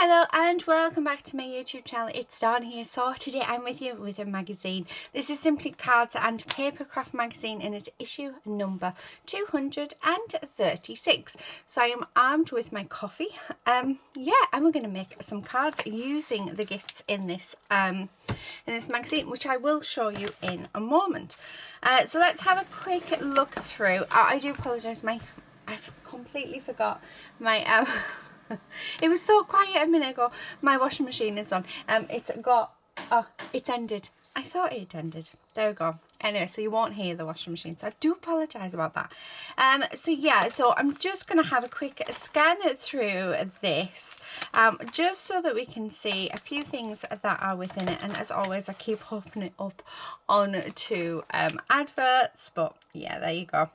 Hello and welcome back to my YouTube channel. It's Dawn here. So today I'm with you with a magazine. This is Simply Cards and Papercraft magazine and it's issue number 236. So I am armed with my coffee. And we're going to make some cards using the gifts in this magazine, which I will show you in a moment. So let's have a quick look through. I do apologise, I've completely forgot my it was so quiet a minute ago. My washing machine is on. It's ended. I thought it ended. There we go. Anyway, so you won't hear the washing machine. So I do apologise about that. So I'm just going to have a quick scan through this, just so that we can see a few things that are within it. And as always, I keep opening it up onto adverts. But yeah, there you go.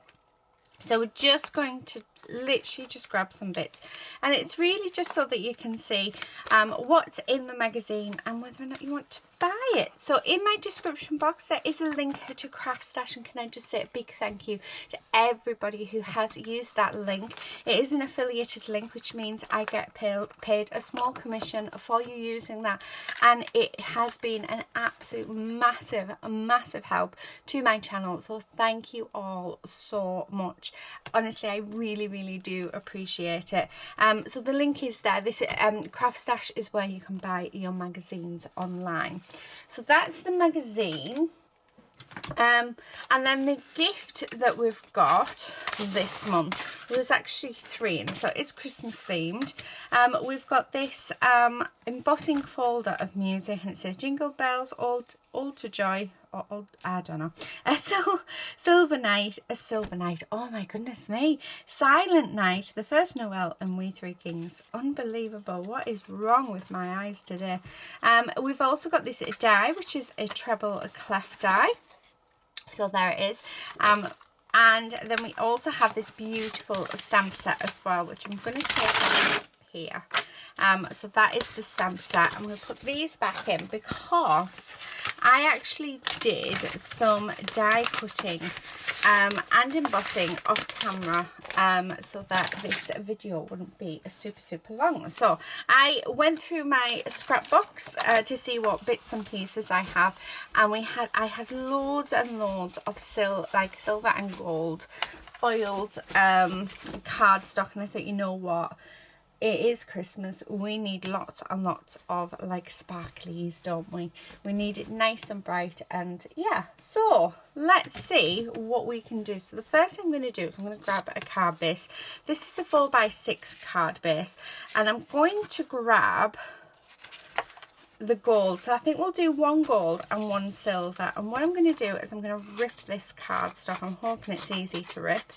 So we're just going to literally just grab some bits, and it's really just so that you can see what's in the magazine and whether or not you want to buy it. So in my description box there is a link to Craft Stash, and can I just say a big thank you to everybody who has used that link. It is an affiliated link, which means I get paid a small commission for you using that, and it has been an absolute massive help to my channel. So thank you all so much. Honestly, I really do appreciate it. So the link is there. This Craft Stash is where you can buy your magazines online. So that's the magazine. And then the gift that we've got this month was actually three, and so it's Christmas themed. We've got this embossing folder of music, and it says Jingle Bells, All to Joy, or old, I don't know, a silver night, oh my goodness me, Silent Night, the First Noel, and We Three Kings. Unbelievable. What is wrong with my eyes today? We've also got this die, which is a treble clef die. So there it is. And then we also have this beautiful stamp set as well, which I'm going to take here. So that is the stamp set. I'm going to put these back in because I actually did some die cutting and embossing off camera, so that this video wouldn't be super long. So I went through my scrapbooks to see what bits and pieces I have, and I had loads and loads of silver and gold foiled cardstock, and I thought, you know what, it is Christmas, we need lots and lots of like sparklies, don't we? We need it nice and bright, and yeah, so let's see what we can do. So the first thing I'm going to do is I'm going to grab a card base. This is a 4x6 card base, and I'm going to grab the gold. So I think we'll do one gold and one silver, and what I'm going to do is I'm going to rip this cardstock. I'm hoping it's easy to rip.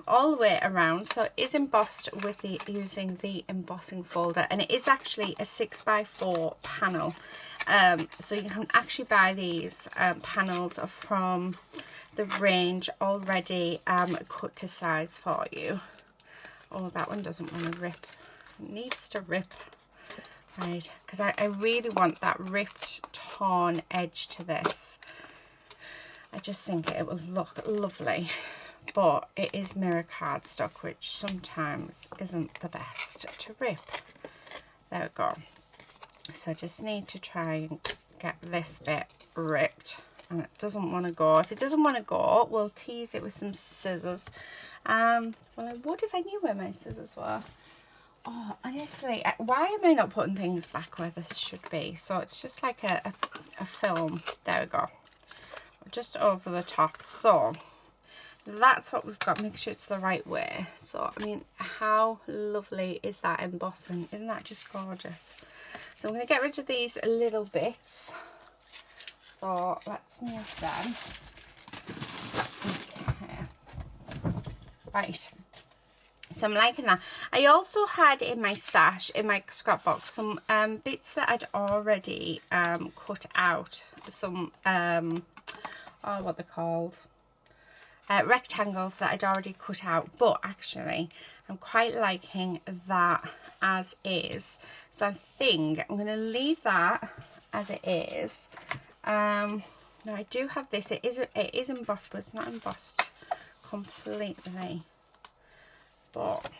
All the way around. So it is embossed with using the embossing folder, and it is actually a 6x4 panel. So you can actually buy these panels from the range already cut to size for you. Oh, that one doesn't want to rip. It needs to rip. Right, because I really want that ripped, torn edge to this. I just think it will look lovely. But it is mirror cardstock, which sometimes isn't the best to rip. There we go. So I just need to try and get this bit ripped, and it doesn't want to go. If it doesn't want to go, we'll tease it with some scissors. Well, I would if I knew where my scissors were. Oh, honestly, why am I not putting things back where this should be? So it's just like a film. There we go. Just over the top. So that's what we've got. Make sure it's the right way. So I mean, how lovely is that embossing? Isn't that just gorgeous? So I'm going to get rid of these little bits. So let's move them. Okay. Right. So I'm liking that. I also had in my stash, in my scrapbook, some bits that I'd already cut out. Some what they're called, rectangles that I'd already cut out, but actually I'm quite liking that as is. So I think I'm going to leave that as it is. Now I do have this. It is embossed, but it's not embossed completely. But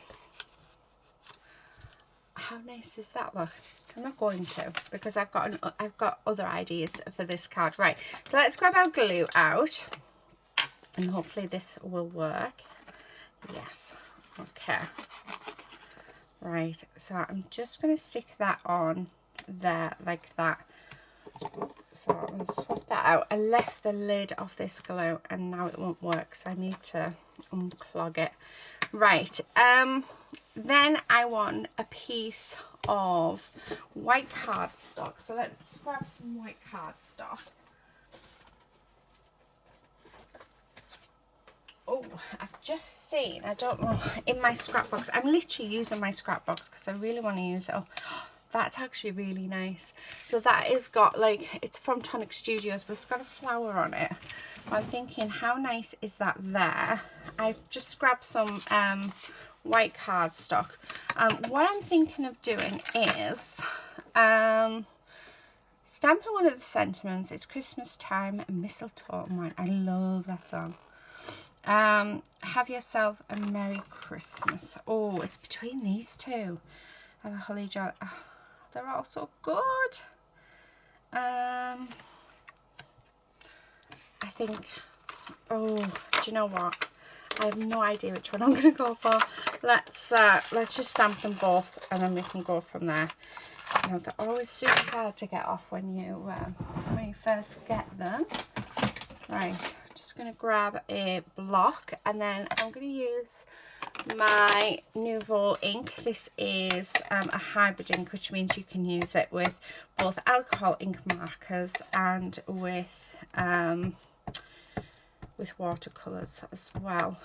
how nice is that? Look, I'm not going to, because I've got other ideas for this card. Right, so let's grab our glue out, and hopefully this will work. Yes. Okay. Right, so I'm just going to stick that on there like that. So I'm going to swap that out. I left the lid off this glue and now it won't work, so I need to unclog it. Right, then I want a piece of white cardstock. So let's grab some white cardstock. Oh, I've just seen, I don't know, in my scrapbox. I'm literally using my scrapbox because I really want to use it. Oh, that's actually really nice. So that is got, like, it's from Tonic Studios, but it's got a flower on it. I'm thinking, how nice is that there? I've just grabbed some white cardstock. What I'm thinking of doing is stamping one of the sentiments. It's Christmas time, mistletoe and wine. I love that song. Have yourself a Merry Christmas. Oh, it's between these two. Have a holly jolly. Oh, they're all so good. I think, oh, do you know what? I have no idea which one I'm going to go for. Let's just stamp them both and then we can go from there. You know, they're always super hard to get off when you first get them. Right. Going to grab a block and then I'm going to use my Nouveau ink. This is a hybrid ink, which means you can use it with both alcohol ink markers and with watercolors as well.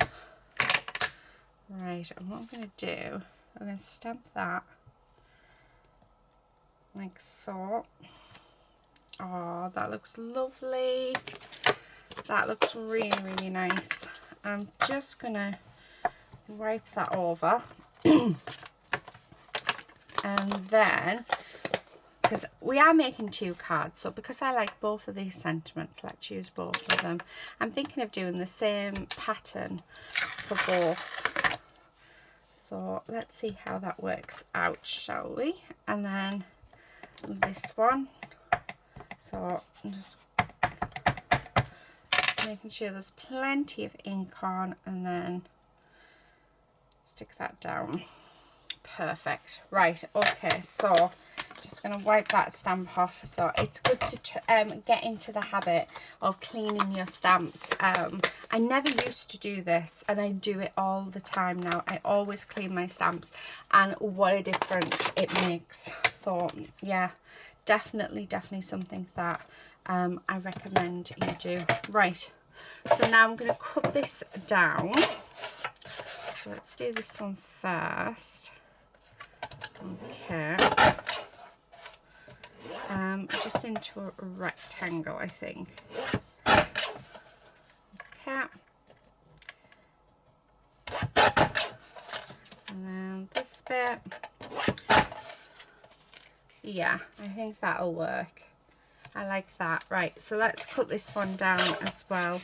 Right, and what I'm going to do, I'm going to stamp that like so. Oh, that looks lovely. That looks really, really nice. I'm just going to wipe that over. And then, because we are making 2 cards, so because I like both of these sentiments, let's use both of them. I'm thinking of doing the same pattern for both. So let's see how that works out, shall we? And then this one. So I'm just making sure there's plenty of ink on and then stick that down. Perfect. Right, okay, so just going to wipe that stamp off. So it's good to get into the habit of cleaning your stamps. I never used to do this and I do it all the time now. I always clean my stamps and what a difference it makes. So yeah, definitely something that I recommend you do. Right, so now I'm going to cut this down. So let's do this one first. Okay. Just into a rectangle, I think. Okay. And then this bit. Yeah, I think that'll work. I like that. Right, so let's cut this one down as well.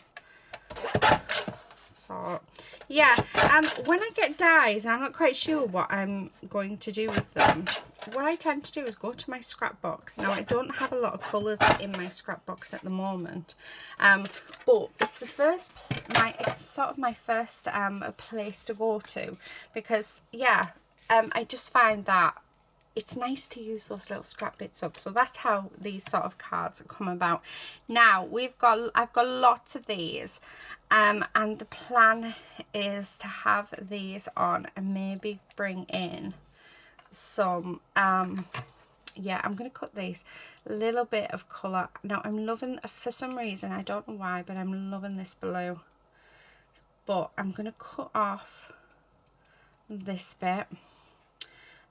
So yeah, when I get dies, I'm not quite sure what I'm going to do with them. What I tend to do is go to my scrapbox. Now I don't have a lot of colours in my scrapbox at the moment, but it's it's sort of my first place to go to, because yeah, I just find that it's nice to use those little scrap bits up. So that's how these sort of cards come about. Now I've got lots of these, and the plan is to have these on and maybe bring in some yeah, I'm going to cut these a little bit of colour. Now I'm loving, for some reason, I don't know why, but I'm loving this blue. But I'm going to cut off this bit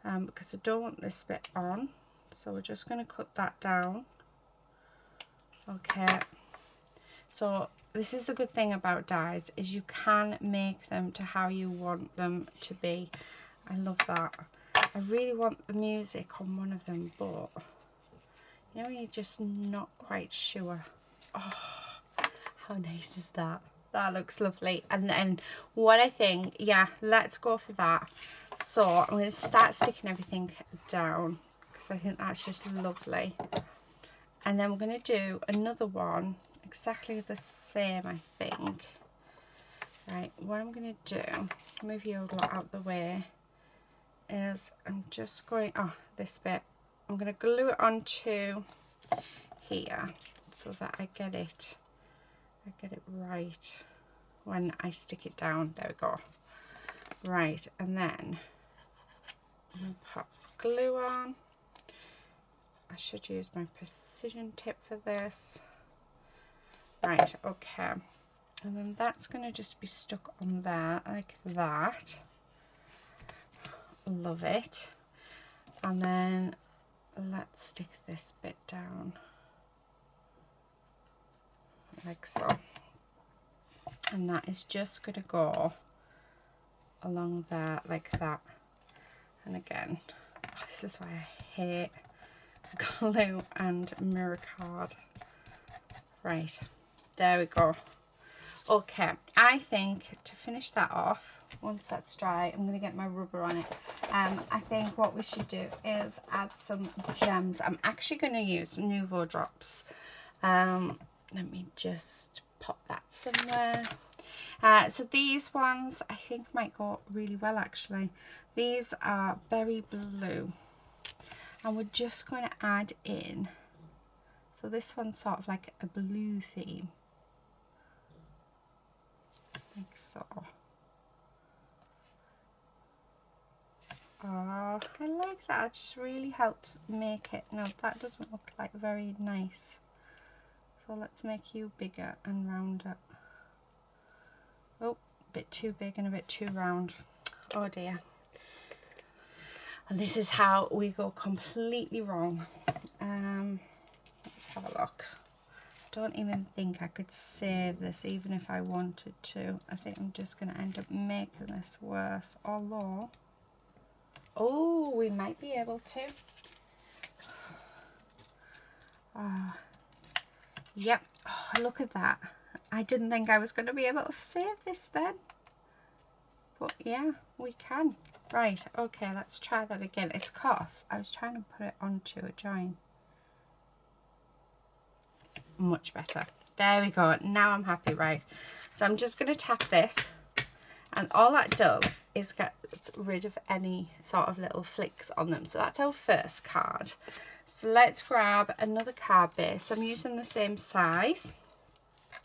because I don't want this bit on. So we're just going to cut that down. Okay. So this is the good thing about dies, is you can make them to how you want them to be. I love that. I really want the music on one of them, but you know, you're just not quite sure. Oh, how nice is that? that looks lovely. And then what I think, yeah, let's go for that. So I'm going to start sticking everything down because I think that's just lovely. And then we're going to do another one exactly the same, I think. Right, what I'm going to do, move you a lot out the way, is I'm just going, this bit, I'm going to glue it onto here so that I get it right when I stick it down. There we go. Right, and then I'm going to pop glue on. I should use my precision tip for this. Right, okay. And then that's going to just be stuck on there like that. Love it. And then let's stick this bit down like so. And that is just going to go along there like that. And again, this is why I hate glue and mirror card. Right, there we go. Okay, I think to finish that off, once that's dry, I'm going to get my rubber on it. I think what we should do is add some gems. I'm actually going to use Nouveau drops. Let me just pop that somewhere. So these ones I think might go really well actually. These are berry blue. And we're just going to add in, so this one's sort of like a blue theme. Like so. Oh, I like that. It just really helps make it. No, that doesn't look like very nice. So let's make you bigger and rounder. Oh, a bit too big and a bit too round. Oh dear. And this is how we go completely wrong. Let's have a look. Don't even think I could save this even if I wanted to. I think I'm just going to end up making this worse. Although, oh, we might be able to. Yep. Oh, look at that. I didn't think I was going to be able to save this then. But yeah, we can. Right, okay, let's try that again. It's cause I was trying to put it onto a join. Much better. There we go. Now I'm happy. Right, so I'm just going to tap this, and all that does is get rid of any sort of little flicks on them. So that's our first card. So let's grab another card base. I'm using the same size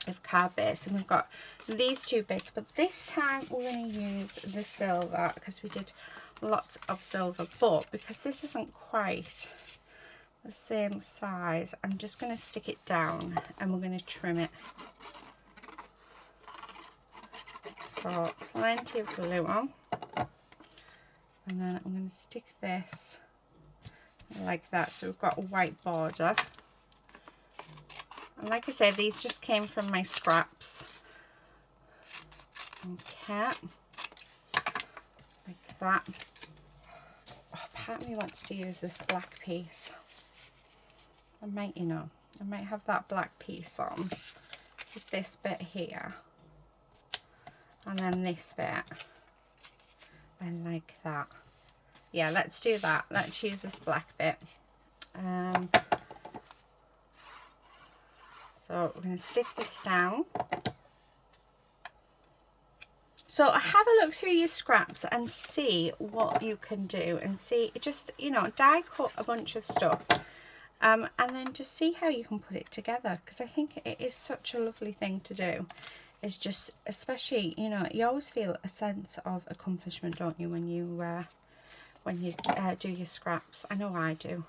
of card base, and we've got these two bits, but this time we're going to use the silver because we did lots of silver, but because this isn't quite the same size, I'm just going to stick it down and we're going to trim it. So plenty of glue on, and then I'm going to stick this like that, so we've got a white border. And like I said, these just came from my scraps. Okay, like that. Oh, part of me wants to use this black piece. I might, you know, I might have that black piece on with this bit here, and then this bit, and like that. Yeah, let's do that. Let's use this black bit. So we're going to stick this down. So have a look through your scraps and see what you can do, and see, just, you know, die cut a bunch of stuff. And then just see how you can put it together, because I think it is such a lovely thing to do. It's just, especially, you know, you always feel a sense of accomplishment, don't you, when you do your scraps. I know I do.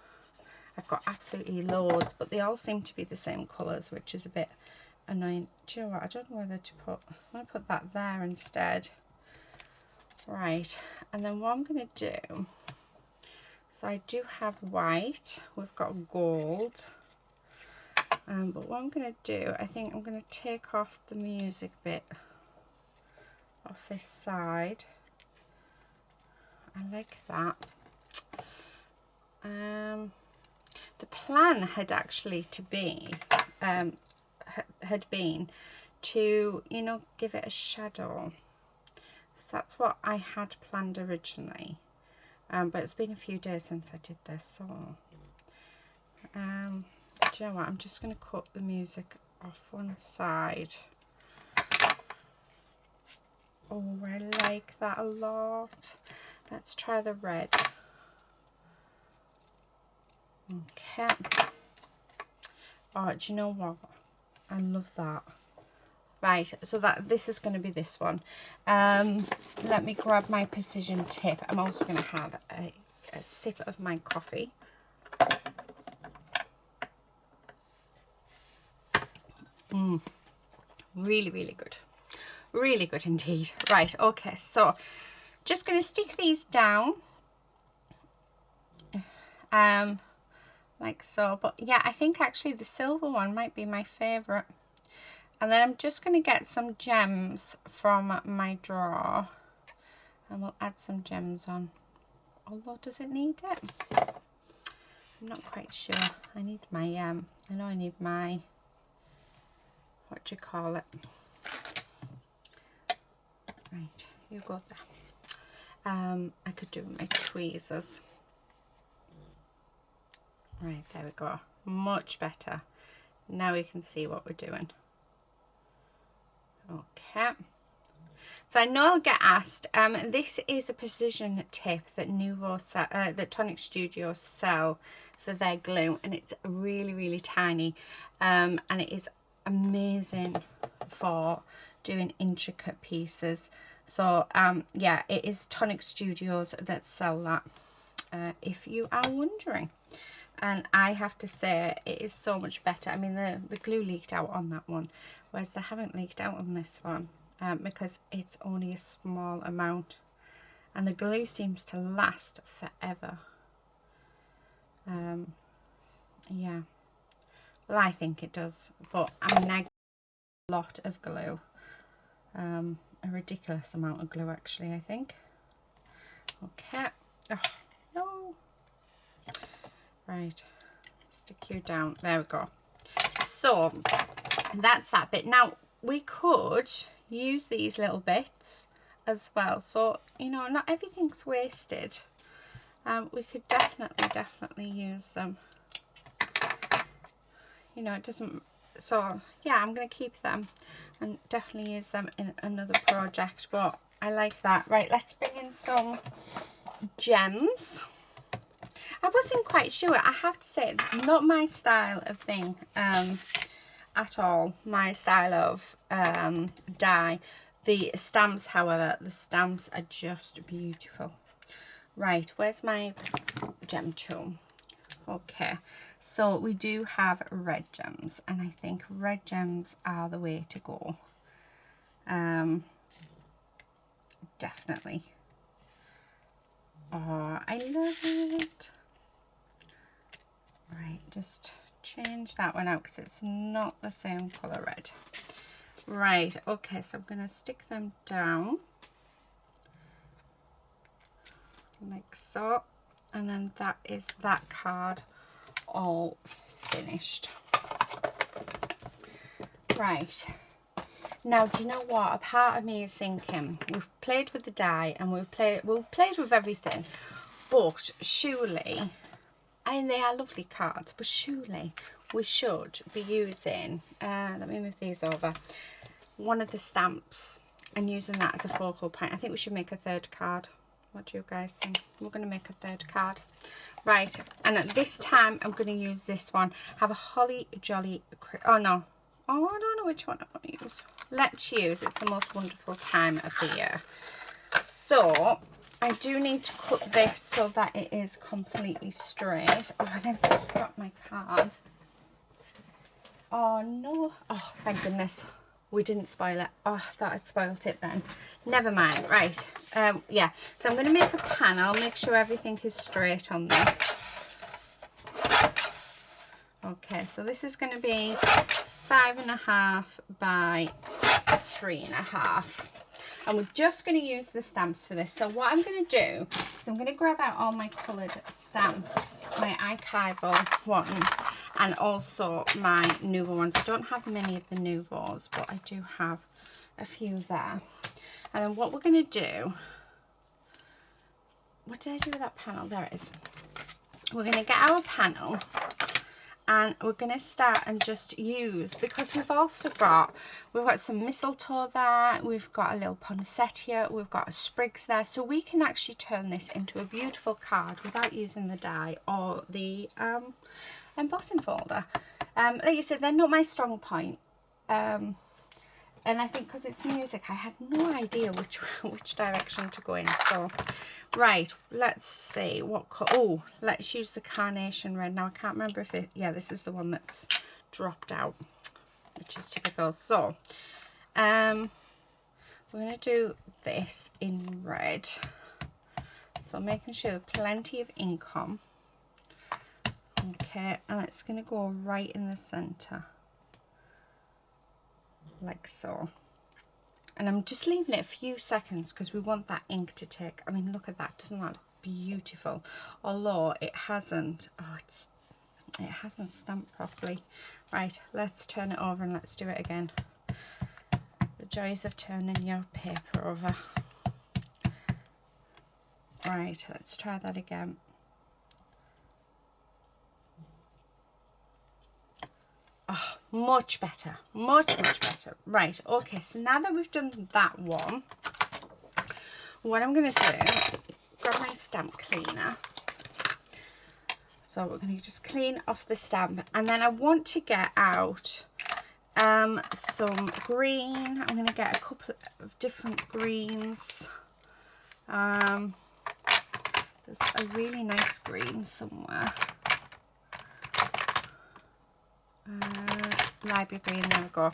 I've got absolutely loads, but they all seem to be the same colours, which is a bit annoying. Do you know what? I don't know whether to put, I'm going to put that there instead. Right, and then what I'm going to do, so I do have white, we've got gold, but what I'm going to do, I think I'm going to take off the music bit off this side. I like that. The plan had actually to be, had been to, you know, give it a shadow. So that's what I had planned originally. But it's been a few days since I did this, so do you know what, I'm just going to cut the music off one side. Oh, I like that a lot. Let's try the red. Okay. Oh, do you know what, I love that. Right, so this is going to be this one. Let me grab my precision tip. I'm also going to have a sip of my coffee. Really, really good. Really good indeed. Right, okay, so just going to stick these down. Like so. But yeah, I think actually the silver one might be my favourite. And then I'm just going to get some gems from my drawer. And we'll add some gems on. Although, does it need it? I'm not quite sure. I need my, I know I need my, what do you call it? Right, you go there. I could do my tweezers. Right, there we go. Much better. Now we can see what we're doing. Okay. So I know I'll get asked. This is a precision tip that that Tonic Studios sell for their glue, and it's really, really tiny, and it is amazing for doing intricate pieces. So yeah, it is Tonic Studios that sell that, if you are wondering. And I have to say, it is so much better. I mean, the glue leaked out on that one, whereas they haven't leaked out on this one, because it's only a small amount. And the glue seems to last forever. Yeah. Well, I think it does. But, I mean, I get a lot of glue. A ridiculous amount of glue, actually, I think. Okay. Oh, no. Right, stick you down. There we go. So that's that bit. Now we could use these little bits as well. So, you know, not everything's wasted. We could definitely use them. You know, it doesn't. So yeah, I'm going to keep them and definitely use them in another project. But I like that. Right, let's bring in some gems. I wasn't quite sure, I have to say, not my style of thing at all. My style of dye. The stamps, however, the stamps are just beautiful. Right, where's my gem tool? Okay, so we do have red gems, and I think red gems are the way to go. Definitely. Oh, I love it. Right, just change that one out because it's not the same colour red. Right, okay, so I'm going to stick them down like so, and then that is that card all finished. Right, now do you know what, a part of me is thinking, we've played with the dye and we've played with everything, but surely, and they are lovely cards, but surely we should be using, let me move these over, one of the stamps and using that as a focal point. I think we should make a third card. What do you guys think? We're going to make a third card. Right, and at this time I'm going to use this one. Have a Holly Jolly, oh no, oh I don't know which one I want to use. Let's use It's the Most Wonderful Time of the Year. So I do need to cut this so that it is completely straight. Oh, and I've just dropped my card. Oh no. Oh, thank goodness. We didn't spoil it. Oh, I thought I'd spoiled it then. Never mind. Right. Yeah. So I'm going to make a panel. Make sure everything is straight on this. Okay. So this is going to be 5.5 by 3.5. And we're just going to use the stamps for this. So what I'm going to do is I'm going to grab out all my coloured stamps, my archival ones, and also my Nouveau ones. I don't have many of the Nouveaux, but I do have a few there. And then what we're going to do, what did I do with that panel? There it is. We're going to get our panel and we're going to start and just use, because we've got some mistletoe there, we've got a little poinsettia, we've got a sprigs there, so we can actually turn this into a beautiful card without using the die or the embossing folder. Like I said, they're not my strong point. And I think because it's music, I had no idea which direction to go in. So, right, let's see what. Oh, let's use the carnation red. Now I can't remember if yeah, this is the one that's dropped out, which is typical. So, we're gonna do this in red. So making sure plenty of ink on. Okay, and it's gonna go right in the center. Like so. And I'm just leaving it a few seconds because we want that ink to take. I mean, look at that. Doesn't that look beautiful? Although it hasn't, it hasn't stamped properly. Right, let's turn it over and let's do it again. The joys of turning your paper over. Right, let's try that again. Oh, much better, much better. Right, okay, so now that we've done that one, what I'm going to do, grab my stamp cleaner. So we're going to just clean off the stamp, and then I want to get out some green. I'm going to get a couple of different greens. There's a really nice green somewhere. Library green, there we go.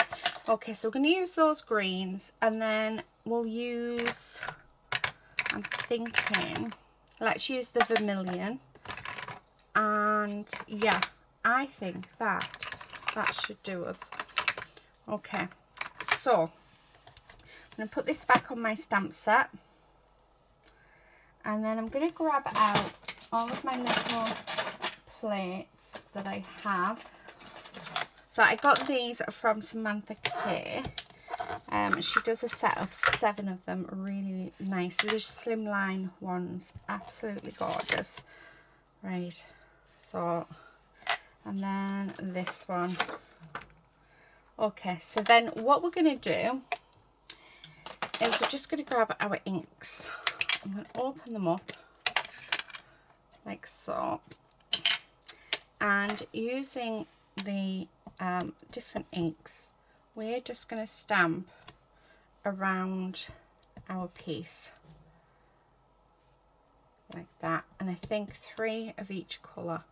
Okay, so we're going to use those greens, and then we'll use, I'm thinking, let's use the vermilion. And yeah, I think that should do us. Okay, so I'm going to put this back on my stamp set, and then I'm going to grab out all of my little plates that I have. So I got these from Samantha K. She does a set of 7 of them, really nice. They're just slimline ones, absolutely gorgeous. Right, so, and then this one. Okay, so then what we're going to do is we're just going to grab our inks. I'm going to open them up like so, and using the different inks, we're just going to stamp around our piece like that, and I think 3 of each colour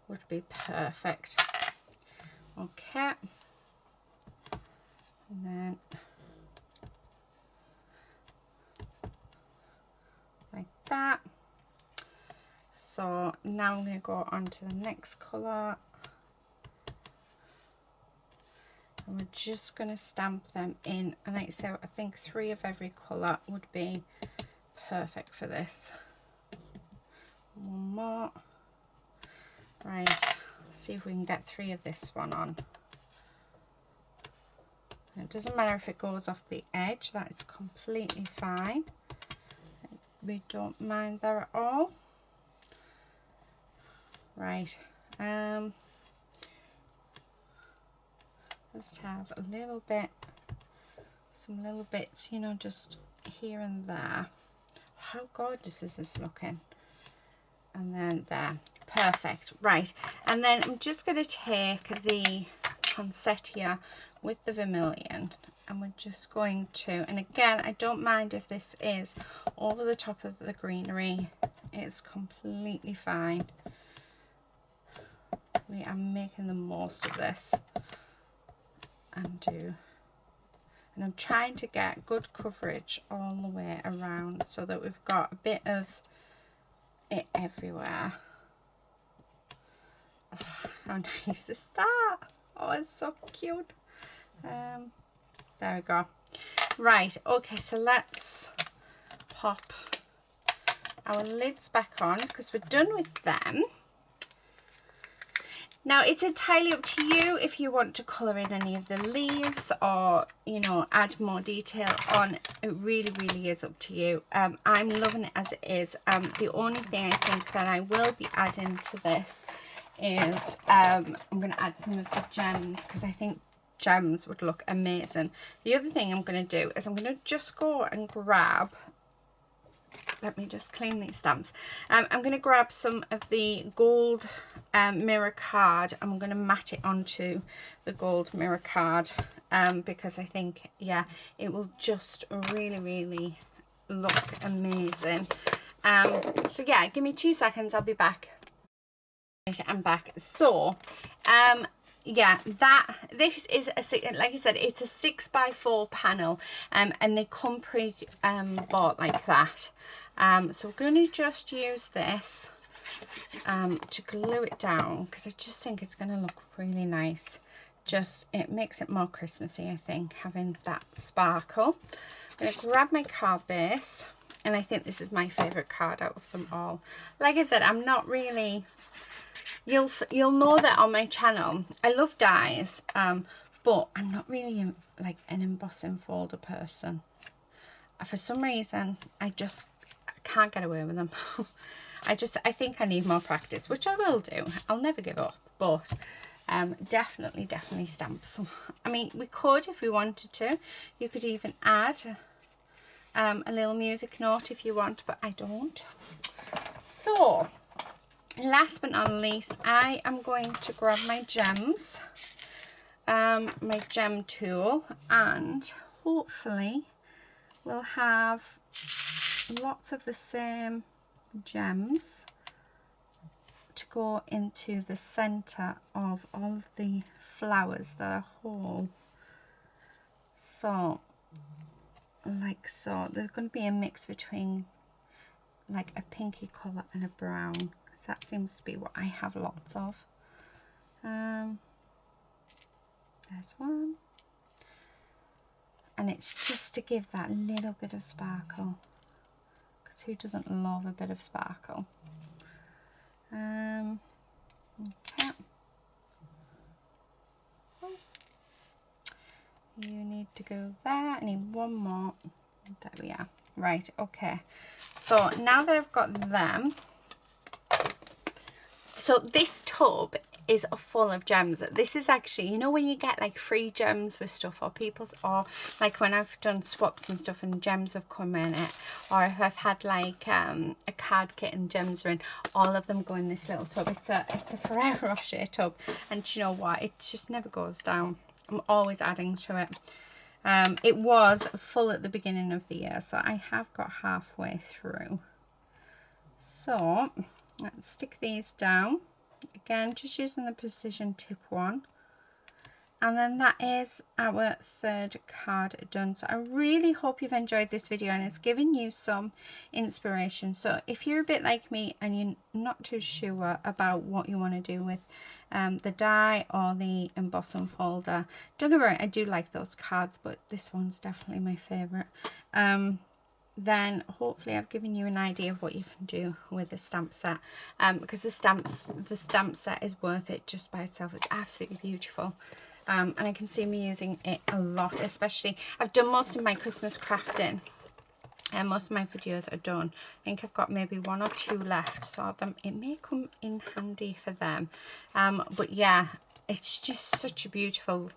would be perfect. Okay, and then like that. So now I'm going to go on to the next colour. And we're just going to stamp them in, and like I say, I think 3 of every colour would be perfect for this. One more. Right, let's see if we can get 3 of this one on. It doesn't matter if it goes off the edge, that is completely fine. We don't mind there at all. Right, just have a little bit, some little bits, you know, just here and there. How gorgeous is this looking? And then there, perfect. Right, and then I'm just going to take the poinsettia with the vermilion, and we're just going to, and again, I don't mind if this is over the top of the greenery, it's completely fine. We are making the most of this. And I'm trying to get good coverage all the way around so that we've got a bit of it everywhere. Oh, how nice is that? Oh, it's so cute. There we go. Right, okay, so let's pop our lids back on because we're done with them. Now it's entirely up to you if you want to colour in any of the leaves or, you know, add more detail on. It really, really is up to you. I'm loving it as it is. The only thing I think that I will be adding to this is I'm going to add some of the gems, because I think gems would look amazing. The other thing I'm going to do is I'm going to just go and grab, let me just clean these stamps. I'm going to grab some of the gold mirror card. I'm going to mat it onto the gold mirror card because I think, yeah, it will just really, really look amazing. So yeah, give me 2 seconds, I'll be back. Right, I'm back. So yeah, this is a, like I said, it's a 6x4 panel, and they come pre bought like that. So we're going to just use this to glue it down, because I just think it's going to look really nice. Just, it makes it more Christmassy, I think, having that sparkle. I'm going to grab my card base, and I think this is my favourite card out of them all. Like I said, I'm not really, you'll know that on my channel. I love dies, but I'm not really like an embossing folder person. For some reason, I can't get away with them. I think I need more practice, which I will do. I'll never give up, but definitely stamps. I mean, we could, if we wanted to. You could even add a little music note if you want, but I don't. So last but not least, I am going to grab my gems, my gem tool, and hopefully we'll have lots of the same gems to go into the center of all of the flowers that are whole. So like so, there's going to be a mix between like a pinky color and a brown, because that seems to be what I have lots of. There's one, and it's just to give that little bit of sparkle, because who doesn't love a bit of sparkle? Okay. You need to go there. I need one more. There we are. Right, okay. So now that I've got them, so this tub is full of gems. This is actually, you know when you get like free gems with stuff, or people's, or like when I've done swaps and stuff and gems have come in it, or if I've had like a card kit and gems are in, all of them go in this little tub. It's a Ferrero Rocher tub, and you know what, it just never goes down. I'm always adding to it. It was full at the beginning of the year, so I have got halfway through. So let's stick these down. Again, just using the precision tip one. And then that is our third card done. So I really hope you've enjoyed this video and it's given you some inspiration. So if you're a bit like me and you're not too sure about what you want to do with the die or the embossing folder, don't get me wrong, I do like those cards, but this one's definitely my favourite. Then hopefully I've given you an idea of what you can do with the stamp set, because the stamp set is worth it just by itself. It's absolutely beautiful. And I can see me using it a lot, especially I've done most of my Christmas crafting and most of my videos are done. I think I've got maybe 1 or 2 left, so it may come in handy for them. But yeah, it's just such a beautiful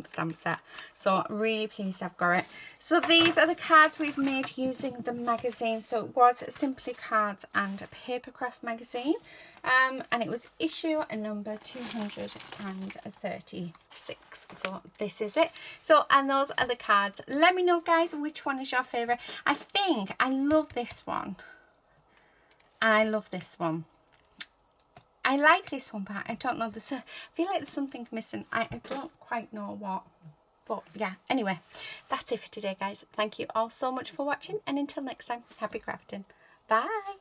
stamp set, so really pleased I've got it. So these are the cards we've made using the magazine. So it was Simply Cards and Papercraft magazine, and it was issue number 236. So this is it. So, and those are the cards. Let me know, guys, which one is your favorite. I think I love this one and I love this one. I like this one, but I don't know. I feel like there's something missing. I don't quite know what. But yeah, anyway, that's it for today, guys. Thank you all so much for watching. And until next time, happy crafting. Bye.